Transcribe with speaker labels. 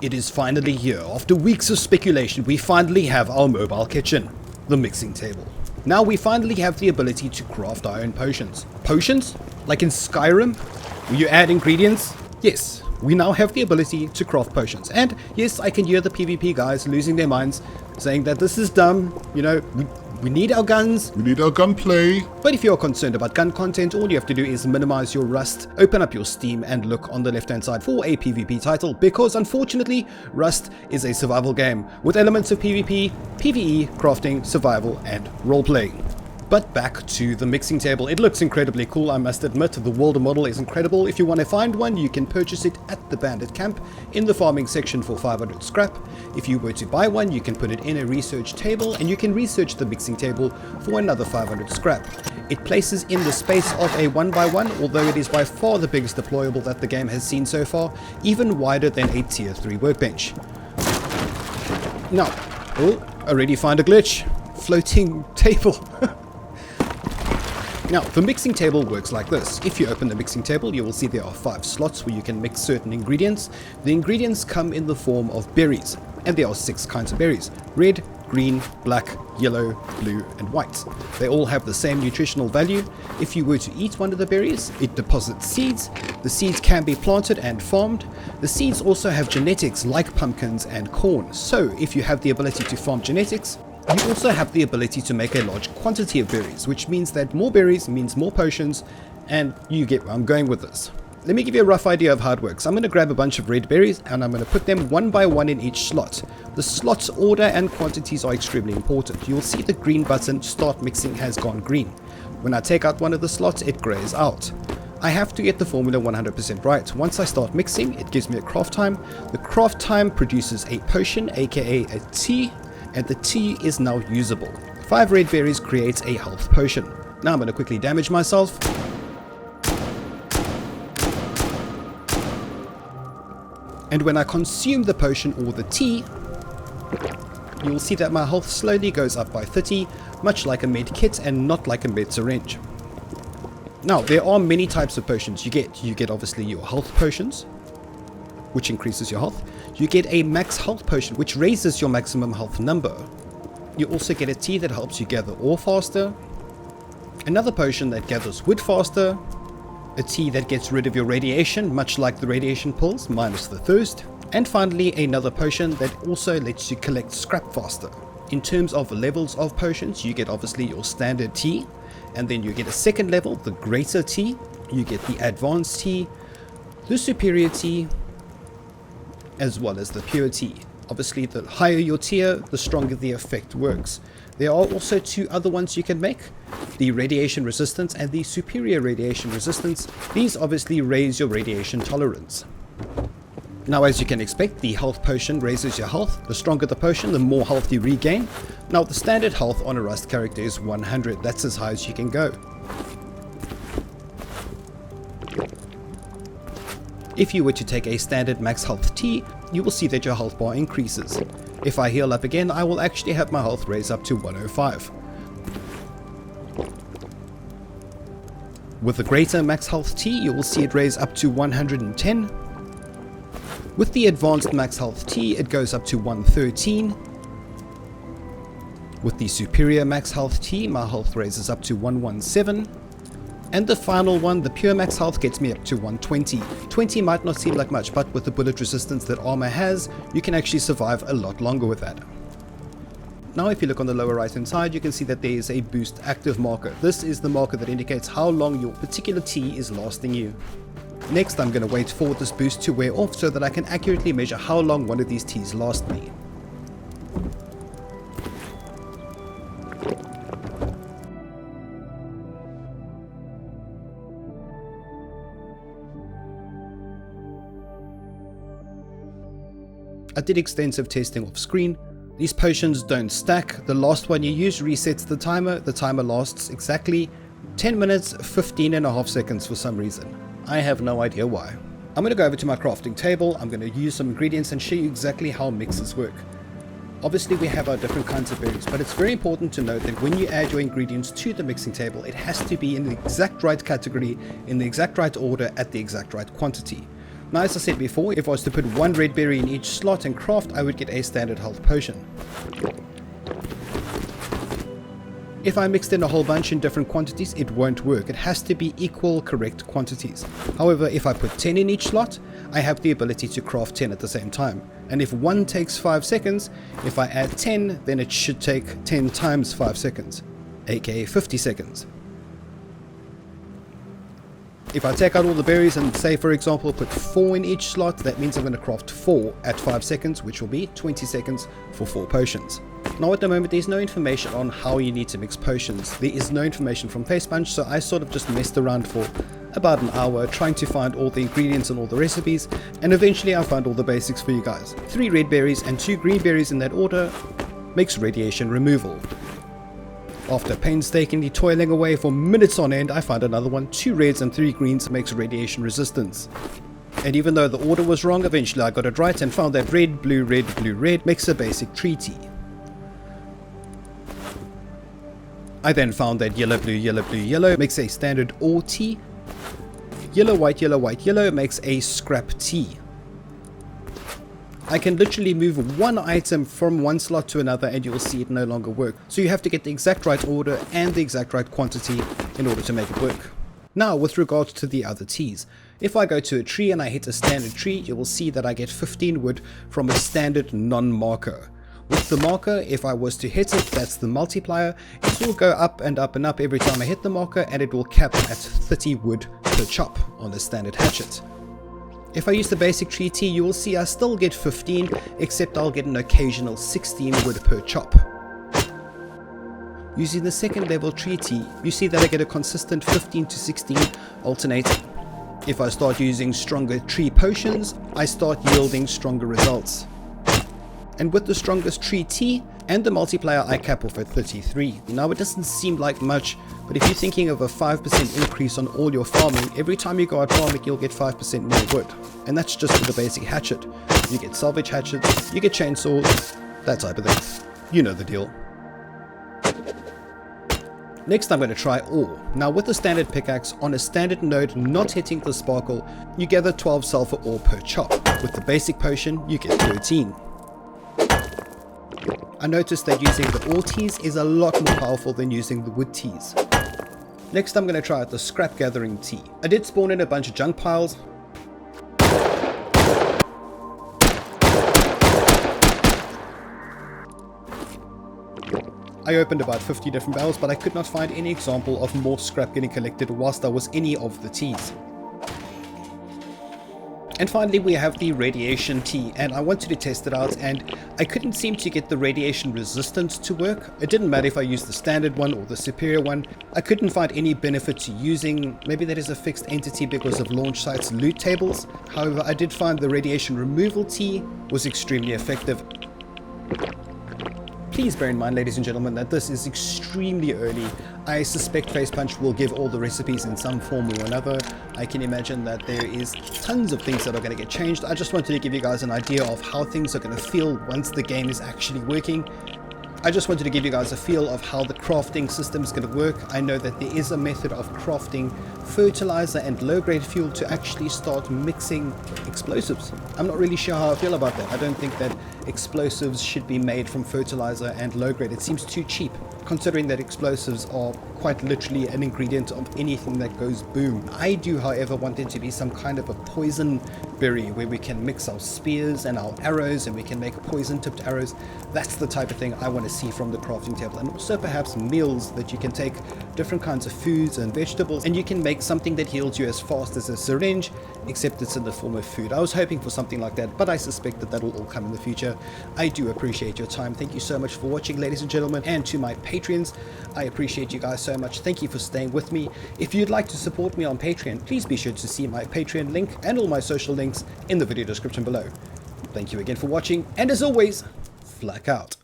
Speaker 1: It is finally here. After weeks of speculation, we finally have our mobile kitchen, the mixing table. Now we finally have the ability to craft our own potions. Potions? Like in Skyrim? Where you add ingredients? Yes, we now have the ability to craft potions. And yes, I can hear the PvP guys losing their minds, saying that this is dumb, you know, we need our guns.
Speaker 2: We need our gunplay.
Speaker 1: But if you're concerned about gun content, all you have to do is minimize your Rust, open up your Steam and look on the left hand side for a PvP title, because unfortunately, Rust is a survival game with elements of PvP, PvE, crafting, survival and roleplaying. But back to the mixing table. It looks incredibly cool, I must admit. The world model is incredible. If you want to find one, you can purchase it at the bandit camp in the farming section for 500 scrap. If you were to buy one, you can put it in a research table and you can research the mixing table for another 500 scrap. It places in the space of a 1x1, although it is by far the biggest deployable that the game has seen so far, even wider than a tier 3 workbench. Now, already find a glitch. Floating table. Now, the mixing table works like this. If you open the mixing table, you will see there are 5 slots where you can mix certain ingredients. The ingredients come in the form of berries, and there are 6 kinds of berries: red, green, black, yellow, blue, and white. They all have the same nutritional value. If you were to eat one of the berries, it deposits seeds. The seeds can be planted and farmed. The seeds also have genetics like pumpkins and corn. So, if you have the ability to farm genetics, you also have the ability to make a large quantity of berries, which means that more berries means more potions, and you get where I'm going with this. Let me give you a rough idea of how it works. I'm going to grab a bunch of red berries and I'm going to put them one by one in each slot. The slot's order and quantities are extremely important. You'll see the green button, start mixing, has gone green. When I take out one of the slots, it grays out. I have to get the formula 100% right. Once I start mixing, it gives me a craft time. The craft time produces a potion, aka a tea, and the tea is now usable. 5 red berries creates a health potion. Now I'm going to quickly damage myself. And when I consume the potion or the tea, you will see that my health slowly goes up by 30, much like a med kit and not like a med syringe. Now there are many types of potions you get. You get obviously your health potions, which increases your health. You get a max health potion, which raises your maximum health number. You also get a tea that helps you gather ore faster, another potion that gathers wood faster, a tea that gets rid of your radiation, much like the radiation pills, minus the thirst, and finally another potion that also lets you collect scrap faster. In terms of levels of potions, you get obviously your standard tea, and then you get a second level, the greater tea, you get the advanced tea, the superior tea, as well as the pure tea. Obviously, the higher your tier, the stronger the effect works. There are also 2 other ones you can make, the radiation resistance and the superior radiation resistance. These obviously raise your radiation tolerance. Now, as you can expect, the health potion raises your health. The stronger the potion, the more health you regain. Now, the standard health on a Rust character is 100. That's as high as you can go. If you were to take a standard max health tea, you will see that your health bar increases. If I heal up again, I will actually have my health raise up to 105. With the greater max health tea, you will see it raise up to 110. With the advanced max health tea, it goes up to 113. With the superior max health tea, my health raises up to 117. And the final one, the pure max health, gets me up to 120. 20 might not seem like much, but with the bullet resistance that armor has, you can actually survive a lot longer with that. Now if you look on the lower right hand side, you can see that there is a boost active marker. This is the marker that indicates how long your particular tea is lasting you. Next, I'm going to wait for this boost to wear off so that I can accurately measure how long one of these teas last me. I did extensive testing off screen. These potions don't stack. The last one you use resets the timer. The timer lasts exactly 10 minutes 15.5 seconds for some reason. I have no idea why. I'm going to go over to my crafting table. I'm going to use some ingredients and show you exactly how mixes work. Obviously we have our different kinds of berries, but it's very important to note that when you add your ingredients to the mixing table, it has to be in the exact right category, in the exact right order, at the exact right quantity. Now, as I said before, if I was to put one red berry in each slot and craft, I would get a standard health potion. If I mixed in a whole bunch in different quantities, it won't work. It has to be equal, correct quantities. However, if I put 10 in each slot, I have the ability to craft 10 at the same time. And if one takes 5 seconds, if I add 10, then it should take 10 times 5 seconds, aka 50 seconds. If I take out all the berries and say, for example, put 4 in each slot, that means I'm going to craft 4 at 5 seconds, which will be 20 seconds for 4 potions. Now at the moment there's no information on how you need to mix potions. There is no information from Facepunch, so I sort of just messed around for about an hour trying to find all the ingredients and all the recipes, and eventually I found all the basics for you guys. 3 red berries and 2 green berries in that order makes radiation removal. After painstakingly toiling away for minutes on end, I found another one. 2 reds and 3 greens makes radiation resistance. And even though the order was wrong, eventually I got it right and found that red, blue, red makes a basic tree tea. I then found that yellow, blue, yellow makes a standard ore tea. Yellow, white, yellow makes a scrap tea. I can literally move one item from one slot to another and you'll see it no longer work. So you have to get the exact right order and the exact right quantity in order to make it work. Now with regards to the other teas, if I go to a tree and I hit a standard tree, you will see that I get 15 wood from a standard non-marker. With the marker, if I was to hit it, that's the multiplier, it will go up and up and up every time I hit the marker, and it will cap at 30 wood per chop on a standard hatchet. If I use the basic tree tea, you will see I still get 15, except I'll get an occasional 16 wood per chop. Using the second level tree tea, you see that I get a consistent 15 to 16 alternating. If I start using stronger tree potions, I start yielding stronger results. And with the strongest tree tea and the multiplier, I cap off at 33. Now it doesn't seem like much, but if you're thinking of a 5% increase on all your farming, every time you go out farming you'll get 5% more wood. And that's just for the basic hatchet. You get salvage hatchets, you get chainsaws, that type of thing. You know the deal. Next I'm going to try ore. Now with the standard pickaxe, on a standard node not hitting the sparkle, you gather 12 sulfur ore per chop. With the basic potion you get 13. I noticed that using the ore teas is a lot more powerful than using the wood teas. Next I'm going to try out the scrap gathering tea. I did spawn in a bunch of junk piles. I opened about 50 different barrels, but I could not find any example of more scrap getting collected whilst there was any of the teas. And finally we have the radiation tea, and I wanted to test it out and I couldn't seem to get the radiation resistance to work. It didn't matter if I used the standard one or the superior one. I couldn't find any benefit to using, maybe that is a fixed entity because of launch sites loot tables. However, I did find the radiation removal tea was extremely effective. Please bear in mind, ladies and gentlemen, that this is extremely early. I suspect Facepunch will give all the recipes in some form or another. I can imagine that there is tons of things that are going to get changed. I just wanted to give you guys an idea of how things are going to feel once the game is actually working. I just wanted to give you guys a feel of how the crafting system is going to work. I know that there is a method of crafting fertilizer and low-grade fuel to actually start mixing explosives. I'm not really sure how I feel about that. I don't think that explosives should be made from fertilizer and low-grade. It seems too cheap, considering that explosives are quite literally an ingredient of anything that goes boom. I do, however, want it to be some kind of a poison berry where we can mix our spears and our arrows and we can make poison-tipped arrows. That's the type of thing I want to see from the crafting table. And also perhaps meals that you can take different kinds of foods and vegetables and you can make something that heals you as fast as a syringe, except it's in the form of food. I was hoping for something like that, but I suspect that will all come in the future. I do appreciate your time. Thank you so much for watching, ladies and gentlemen, and to my Patreons, I appreciate you guys so much. Thank you for staying with me. If you'd like to support me on Patreon, please be sure to see my Patreon link and all my social links in the video description below. Thank you again for watching, and as always, Flak out.